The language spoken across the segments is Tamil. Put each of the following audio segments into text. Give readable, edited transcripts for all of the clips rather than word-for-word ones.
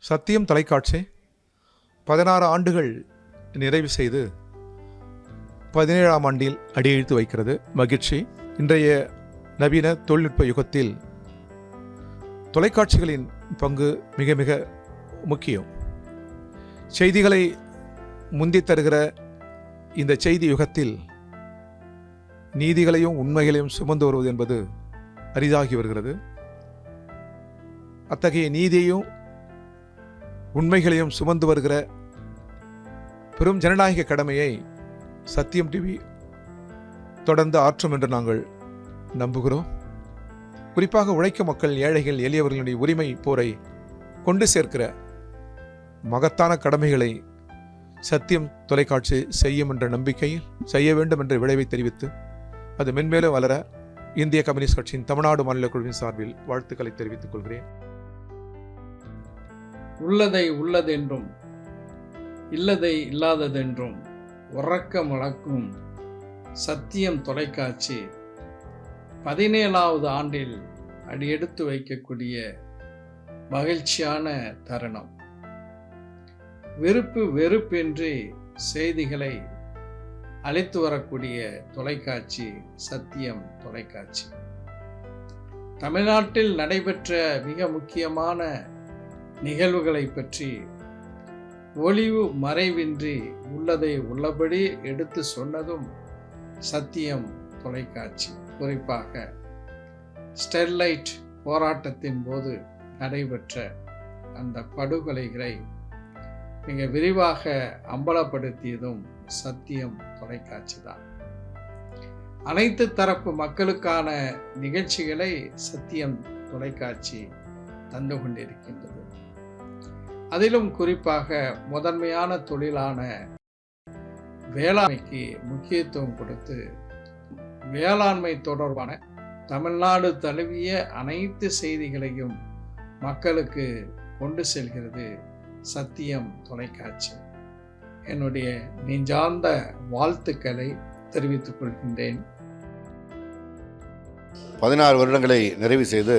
சத்தியம் தொலைக்காட்சி 16 ஆண்டுகள் நிறைவு செய்து 17ஆம் ஆண்டில் அடியெடுத்து வைக்கிறது. மகிழ்ச்சி. இன்றைய நவீன தொழில்நுட்ப யுகத்தில் தொலைக்காட்சிகளின் பங்கு மிக மிக முக்கியம். செய்திகளை முந்தி தருகிற இந்த செய்தி யுகத்தில் நீதிகளையும் உண்மைகளையும் சுமந்து வருவது என்பது அரிதாகி வருகிறது. அத்தகைய நீதியையும் உண்மைகளையும் சுமந்து வருகிற பெரும் ஜனநாயக கடமையை சத்தியம் டிவி தொடர்ந்து ஆற்றும் என்று நாங்கள் நம்புகிறோம். குறிப்பாக உழைக்கும் மக்கள், ஏழைகள், எளியவர்களுடைய உரிமை போரை கொண்டு சேர்க்கிற மகத்தான கடமைகளை சத்தியம் தொலைக்காட்சி செய்யும் என்ற நம்பிக்கையில் செய்ய வேண்டும் என்ற விளைவை தெரிவித்து அது மென்மேலும் வளர இந்திய கம்யூனிஸ்ட் கட்சியின் தமிழ்நாடு மாநில குழுவின் சார்பில் வாழ்த்துக்களை தெரிவித்துக் கொள்கிறேன். உள்ளதை உள்ளதென்றும் இல்லதை இல்லாததென்றும் உறக்க முழக்கும் சத்தியம் தொலைக்காட்சி 17வது ஆண்டில் அடியெடுத்து வைக்கக்கூடிய மகிழ்ச்சியான தருணம். வெறுப்பின்றி செய்திகளை அளித்து வரக்கூடிய தொலைக்காட்சி சத்தியம் தொலைக்காட்சி. தமிழ்நாட்டில் நடைபெற்ற மிக முக்கியமான நிகழ்வுகளை பற்றி ஒளிவு மறைவின்றி உள்ளதை உள்ளபடி எடுத்து சொன்னதும் சத்தியம் தொலைக்காட்சி. குறிப்பாக ஸ்டெர்லைட் போராட்டத்தின் போது நடைபெற்ற அந்த படுகொலைகளை மிக விரிவாக அம்பலப்படுத்தியதும் சத்தியம் தொலைக்காட்சி தான். அனைத்து தரப்பு மக்களுக்கான நிகழ்ச்சிகளை சத்தியம் தொலைக்காட்சி தந்து கொண்டிருக்கின்றது. அதிலும் குறிப்பாக முதன்மையான தொழிலான வேளாண்மைக்கு முக்கியத்துவம் கொடுத்து வேளாண்மை தொடர்பான தமிழ்நாடு தழுவிய அனைத்து செய்திகளையும் மக்களுக்கு கொண்டு செல்கிறது சத்தியம் தொலைக்காட்சி. என்னுடைய நெஞ்சார்ந்த வாழ்த்துக்களை தெரிவித்துக் கொள்கின்றேன். 16 வருடங்களை நிறைவு செய்து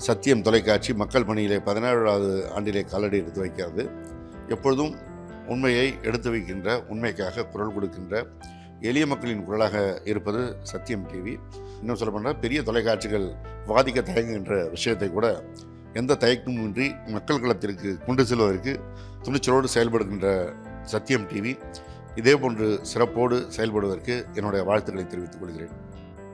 சத்தியம் தொலைக்காட்சி மக்கள் பணியிலே 17வது ஆண்டிலே காலடி எடுத்து வைக்கிறது. எப்பொழுதும் உண்மையை எடுத்து வைக்கின்ற, உண்மைக்காக குரல் கொடுக்கின்ற எளிய மக்களின் குரலாக இருப்பது சத்தியம் டிவி. இன்னும் சொல்லப்போனால் பெரிய தொலைக்காட்சிகள் வாதிக்க தயங்குகின்ற விஷயத்தை கூட எந்த தயக்கமுமின்றி மக்கள் களத்திற்கு கொண்டு செல்வதற்கு துணிச்சலோடு செயல்படுகின்ற சத்தியம் டிவி இதே போன்று சிறப்போடு செயல்படுவதற்கு என்னுடைய வாழ்த்துக்களை தெரிவித்துக் கொள்கிறேன்.